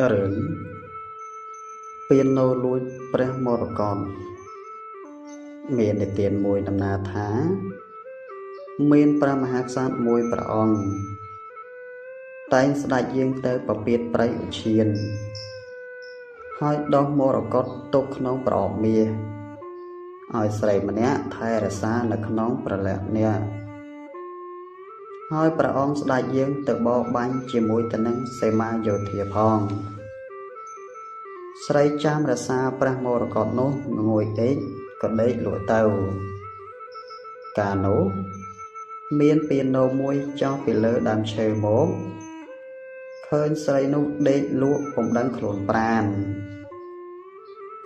រឿងពីណូលួចព្រះមរកតមាននិទានមួយដំណាលថាមានព្រះមហាក្សត្រមួយព្រះអង្គតែងស្ដេចយាងទៅប្រពាតព្រៃឧឈានហើយដោះមរកតទុកក្នុងប្រអប់មាសឲ្យស្រីម្នាក់ថែរក្សានៅក្នុងប្រលាក់នេះហើយព្រះអង្គស្ដេចយាងទៅបរបាញ់ជាមួយទៅនឹងសេមាយោធាផងស្រីចាំរក្សាព្រះមរកតនោះងួយដេកក៏ដេកលក់ទៅកាលនោះមានពាណូមួយចុះពីលើដើមឈើមកឃើញស្រីនោះដេកលក់ពុំដឹងខ្លួនប្រាណ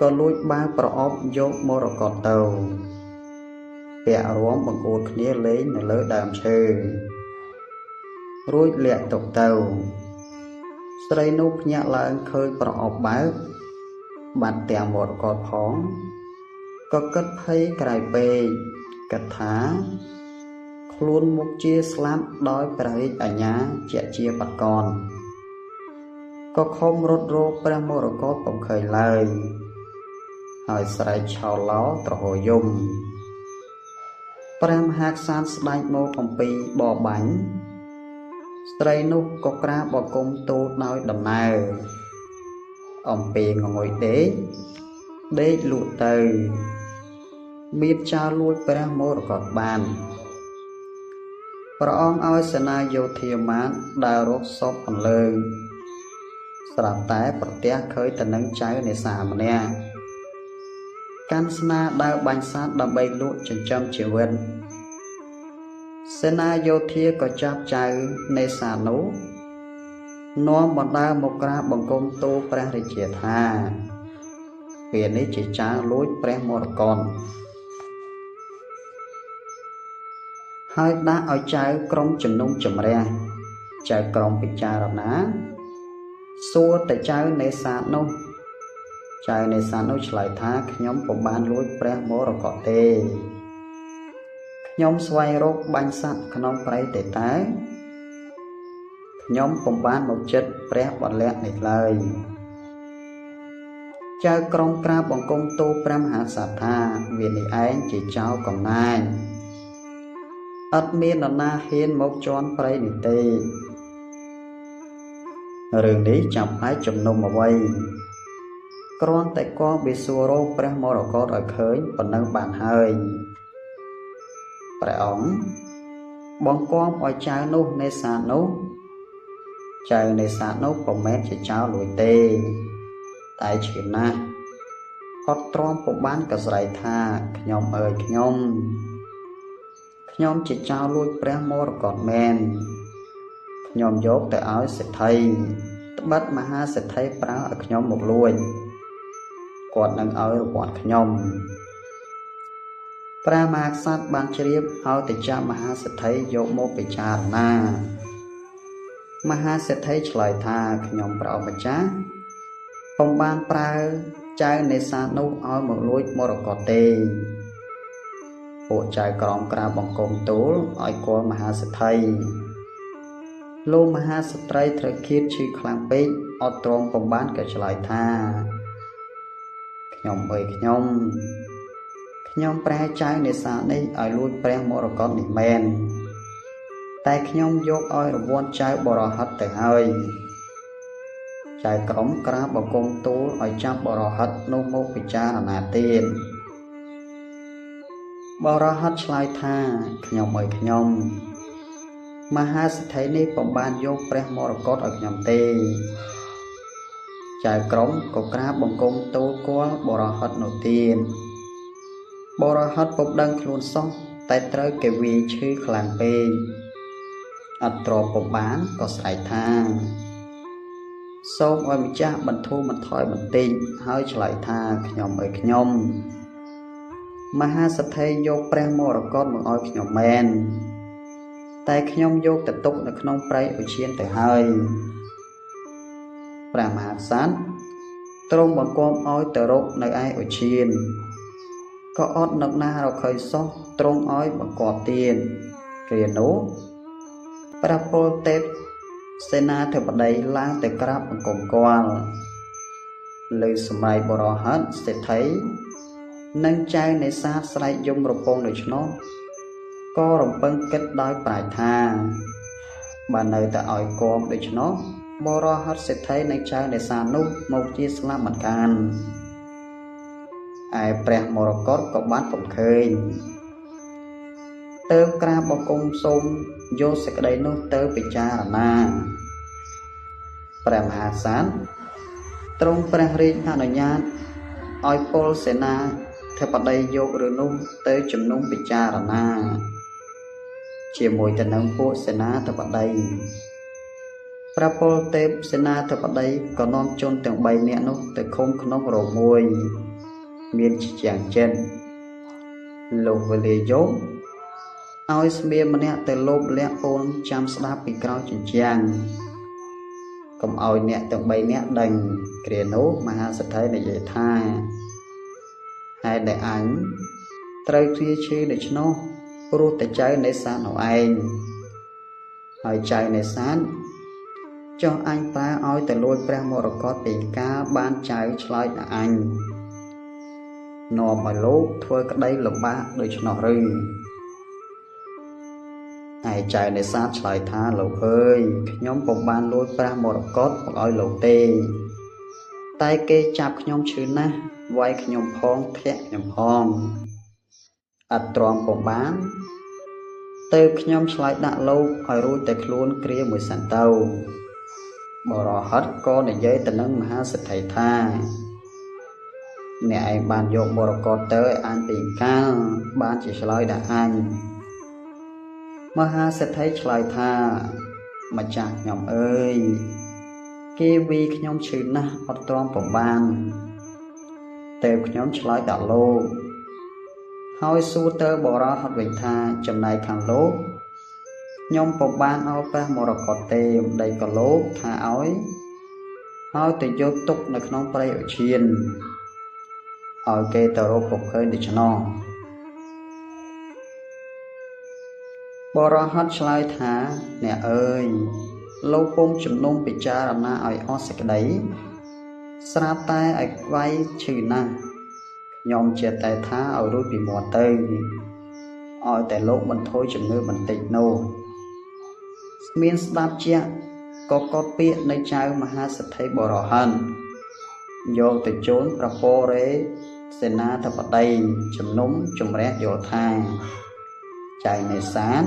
ក៏លួចបាប្រអប់យកមរកតទៅពាក់រួមបង្អួតគ្នាលេងនៅលើដើមឈើរួចលាក់ទុកទៅស្រីនោះភ្ញាក់ឡើងឃើញប្រអប់បើកបាត់ទាំងមរកតផងក៏គិតភ័យក្រៃពេកគិតថាខ្លួនមុខជាស្លាប់ដោយព្រះរាជអាជ្ញាជាជាបកនក៏ខំរត់រកព្រះមរកតពុំឃើញឡើយហើយស្រែកឆោឡោត្រហោយំព្រះមហាក្សត្រស្ដេចមកអំពីបរបាញ់ស្ត្រីនោះក៏ក្រាបបង្គំទូលដោយដំណើរអំពីងងុយដេកលក់ទៅមានចោរលួចព្រះមរកតបានព្រះអង្គឲ្យសេនាយោធាមានដើររកសពអន្លើងស្រាប់តែប្រទះឃើញទៅនឹងចៅនេសាម្នាក់កាន់ស្នាដើរបាញ់សត្វដើម្បីលក់ចិញ្ចឹមជីវិតសេនាយោធាក៏ចាប់ចៅនេសានោះនាំបណ្ដើរមកក្រាបបង្គំទូលព្រះរាជាថាពេលនេះជាចៅលួចព្រះមរកតហើយដាក់ឲ្យចៅក្រុមជំនុំជម្រះចៅក្រុមពិចារណាសួរតែចៅនេសាទនោះចៅនេសាទនោះឆ្លើយថាខ្ញុំពុំបានលួចព្រះមរកតទេខ្ញុំស្វែងរកបាញ់សត្វក្នុងព្រៃទេតែខ្ញុំពុំបានមកចិត្តព្រះបលៈនេះឡើយចៅក្រុងក្រាបបង្គំទូលព្រះមហាក្សត្រថាវានេះឯងជាចៅកំណាចអត់មាននរណាហ៊ានមកជន់ព្រៃនេះទេរឿងនេះចាំបាច់ជំនុំអ្វីគ្រាន់តែក៏វាសួររកព្រះមរកតឲ្យឃើញប៉ុណ្ណឹងបានហើយព្រះអង្គបង្គាប់ឲ្យចៅនោះនេសាទនោះចៅនេសាទនោះពុំមែនជាចៅលួចទេតែឈឺណាស់អត់ទ្រាំពុំបានក៏ស្រែកថាខ្ញុំអើយខ្ញុំជាចៅលួចព្រះមរកតមែនខ្ញុំយកទៅឲ្យសេដ្ឋីត្បិតមហាសេដ្ឋីប្រើឲ្យខ្ញុំមកលួចគាត់នឹងឲ្យរង្វាន់ខ្ញុំព្រះមហាក្សត្របានជ្រាបឲ្យទៅចាប់មហាសេដ្ឋីយកមកពិចារណាមហាសេដ្ឋីឆ្លើយថាខ្ញុំព្រះអង្គម្ចាស់ពុំបានប្រើចៅនេសាទនោះឲ្យមកលួចមរកតទេពួកចៅក្រមក្រាបបង្គំទូលឲ្យគាល់មហាសេដ្ឋីលោកមហាស្ត្រីត្រូវឃាតឈឺខ្លាំងពេកអត់ទ្រាំពុំបានក៏ឆ្លើយថាខ្ញុំអើយខ្ញុំប្រែចៅនេសាទនេះឲ្យលួចព្រះមរកតនេះមែនតែខ្ញុំយកឲ្យរង្វាន់ចៅបរហិតទៅហើយចៅក្រុមក្រាបបង្គំទូលឲ្យចាប់បរហិតនោះមកពិចារណាទៀតបរហិតឆ្លើយថាខ្ញុំអើយខ្ញុំមហាសេដ្ឋីនេះពុំបានយកព្រះមរកតឲ្យខ្ញុំទេចៅក្រុមក៏ក្រាបបង្គំទូលគាល់បរហិតនោះទៀតបរហិតពុំដឹងខ្លួនសោះតែត្រូវគេវាយឈឺខ្លាំងពេកអត់ទ្រាំពុំបានក៏ស្រែកថាសូមឲ្យម្ចាស់បន្ធូរបន្ថយបន្តិចហើយឆ្លើយថាខ្ញុំអើយខ្ញុំមហាសេដ្ឋីយកព្រះមរកតមកឲ្យខ្ញុំមែនតែខ្ញុំយកទៅទុកនៅក្នុងព្រៃឧឈានទៅហើយព្រះមហាក្សត្រទ្រង់បង្គាប់ឲ្យទៅរកនៅឯឧឈានក៏អត់នឹកណារកឃើញសោះទ្រង់ឲ្យបង្គាប់ទៀតគ្រានោះព្រះពលទេព សេនាធិបតីឡើងទៅក្រាបបង្គំគាល់លើសម្រាប់បរោហិតសេដ្ឋីនិងចៅនេសាទស្រែកយំរពងដូច្នោះក៏រំពឹងគិតដោយប្រាជ្ញថាបើនៅតែឲ្យគំដូច្នោះបរោហិតសេដ្ឋីនិងចៅនេសាទនោះមកជាស្លាប់មិនខានឯព្រះមរកតក៏បានពំឃើញទៅក្រាបបង្គំសូមយកសេចក្តីនោះទៅពិចារណាព្រះមហាក្សត្រទ្រង់ព្រះរាជអនុញ្ញាតឲ្យពលសេនាធិបតីយករឿងនោះទៅជំនុំពិចារណាជាមួយទៅនឹងពួកសេនាធិបតីព្រះពលទេពសេនាធិបតីក៏នាំជនទាំង3នាក់នោះទៅឃុំក្នុងរោងមួយមានជាជាងចិនលោកវេលាយប់ឲ្យស្មៀនម្នាក់ទៅលបលាក់អូនចាំស្ដាប់ពីក្រោយជញ្ជាំងកុំឲ្យអ្នកទាំង3នាក់ដឹងគ្រានោះមហាសេដ្ឋីនិយាយថាហើយដែលអញត្រូវគ្រាឈឺដូច្នោះព្រោះតែចៅនេសាទនោះឯងហើយចៅនេសាទចុះអញប្រើឲ្យទៅលួចព្រះមរកតពីកាបានចៅឆ្លើយដល់អញនាំឲ្យលោកធ្វើក្តីលំបាកដូច្នោះឬហើយចៅនេសាទឆ្លើយថាលោកអើយខ្ញុំពុំបានលួចព្រះមរកតមកឲ្យលោកទេតែគេចាប់ខ្ញុំឈឺណាស់វាយខ្ញុំផងធាក់ខ្ញុំផងអត់ទ្រាំពុំបានទៅខ្ញុំឆ្លើយដាក់លោកឲ្យរួចតែខ្លួនគ្រាមួយសិនទៅបរោហិតក៏និយាយទៅនឹងមហាសេដ្ឋីថាអ្នកឯងបានយកមរកតទៅឲ្យអញពីកាលបានជាឆ្លើយដាក់អញមហាសេដ្ឋីឆ្លើយថាម្ចាស់ខ្ញុំអើយគេវីខ្ញុំឈឺណាស់អត់ទ្រាំពុំបានតែខ្ញុំឆ្លើយដាក់លោកហើយសួរទៅបរោហិតវិញថាចំណែកខាងលោកខ្ញុំពុំបានឲ្យព្រះមរកតទេម្ដេចក៏លោកថាឲ្យហើយទៅយកទុកនៅក្នុងព្រៃឧឈានឲ្យគេទៅរកពុំឃើញដូច្នោះបរោហិតឆ្លើយថាអ្នកអើយលោកពុំជំនុំពិចារណាឲ្យអស់សេចក្តីស្រាប់តែឲ្យវាយឈឺណាស់ខ្ញុំជាតែថាឲ្យរួចពីមាត់ទៅឲ្យតែលោកបន្ថយជំងឺបន្តិចនោះស្មានស្ដាប់ជាក៏កត់ពាក្យនៃចៅមហាសេដ្ឋីបរោហិតយកទៅជូនប្រពរេសេនាធិបតីជំនុំជំរះយល់ថាចៅនេសាទ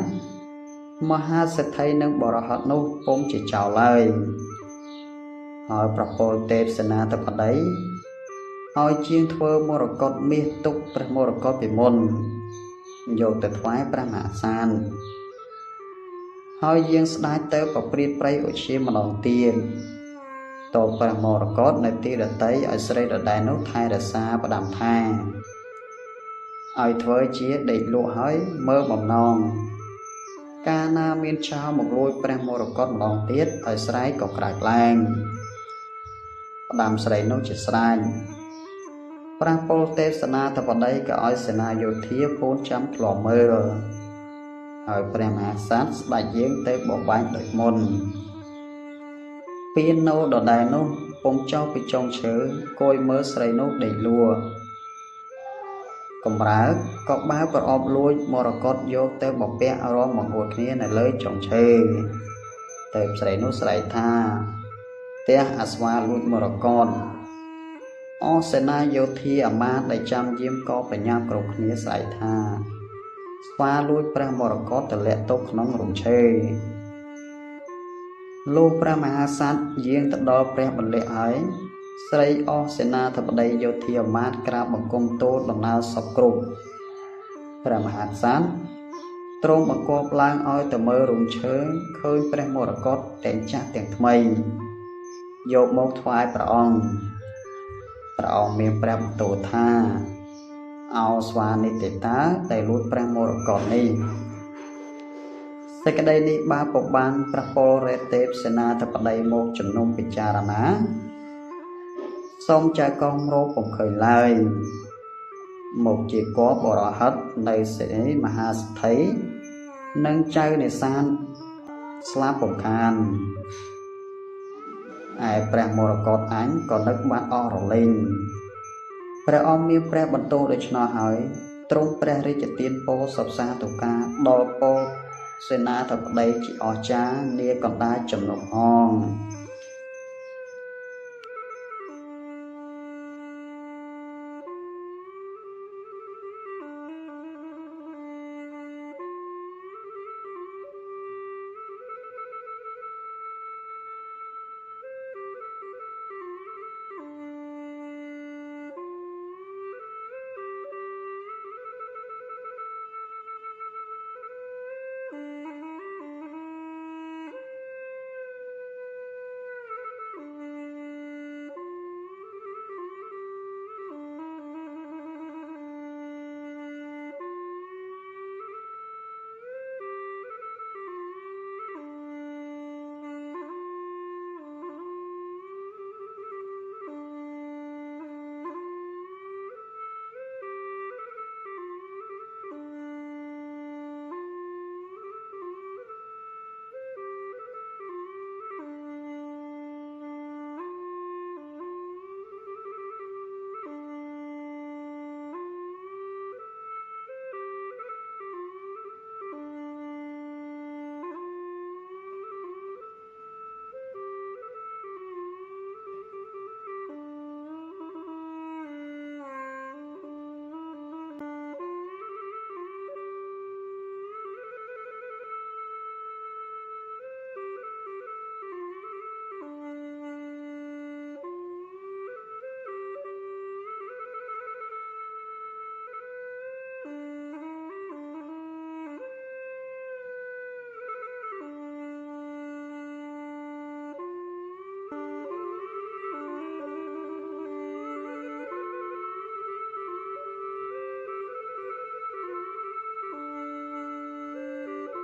មហាសេដ្ឋីនិងបរោហិតនោះពុំជាចោលឡើយហើយប្រពលទេពសេនាធិបតីឲ្យជាងធ្វើមរកតមាសទុកព្រះមរកតពីមុនយកទៅថ្វាយព្រះមហាក្សត្រហើយយាងស្ដេចទៅប្រព្រាតព្រៃឧឈានម្ដងទៀតតបព្រះមរកតនៅទីដតីឲ្យស្រីដដែលនោះថែរក្សាផ្ដាំថាឲ្យធ្វើជាដេកលក់ហើយមើលបំណងកាលណាមានចោរមកលួចព្រះមរកតម្ដងទៀតឲ្យស្រែកក៏ក្រើកឡើងផ្ដាំស្រីនោះជាស្រែកព្រះពលទេពសេនាធិបតីក៏ឲ្យសេនាយោធាពូនចាំធ្លាប់មើលហើយព្រះមហាក្សត្រស្ដេចយាងទៅបបាញ់ដូចមុនពីណូដដែលនោះពុំចោលពីចុងឈើគយមើលស្រីនោះដេកលក់កំរើកក៏បើប្រអប់លួចមរកតយកទៅបពាក់រំមកអួតគ្នានៅលើចុងឈើតែស្រីនោះស្រែកថាផ្ទះអាស្វាលួចមរកតអស់សេនាយោធាអាមាត្យដែលចាំយាមក៏បញ្ញាគ្រប់គ្នាស្រែកថាស្វាលួចព្រះមរកតទម្លាក់ទុកក្នុងរំឈើលោកព្រះមហាក្សត្រយាងទៅដល់ព្រះបន្លាក់ហើយស្រីអស់សេនាធិបតីយោធាអាមាត្យក្រាបបង្គំទូលដំណើរសពគ្រប់ព្រះមហាក្សត្រទ្រង់បង្គាប់ឡើងឲ្យទៅមើលរំឈើឃើញព្រះមរកតទាំងចាស់ទាំងថ្មីយកមកថ្វាយព្រះអង្គមានព្រះបន្ទូលថាអោស្វានិតិតាដែលលួចព្រះមរកតនេះសេចក្តីនេះបើពុំបានព្រះពលរេទេពសេនាធិបតីមកជំនុំពិចារណាសូមចៅកងរោពុំឃើញឡើយមកជាគបបរោហិតនៅសេនីមហាសេដ្ឋីនិងចៅនេសាទ ស្លាប់ពំខានឯព្រះមរកតអញក៏នឹកបានអស់រលែងព្រះអង្គមានព្រះបន្ទោសដូច្នោះហើយទ្រង់ព្រះរាជទានពរសព្វសាធុការដល់ពលសេនាធិបតីជាអស្ចារ្យនាកណ្ដាលចំណុកអង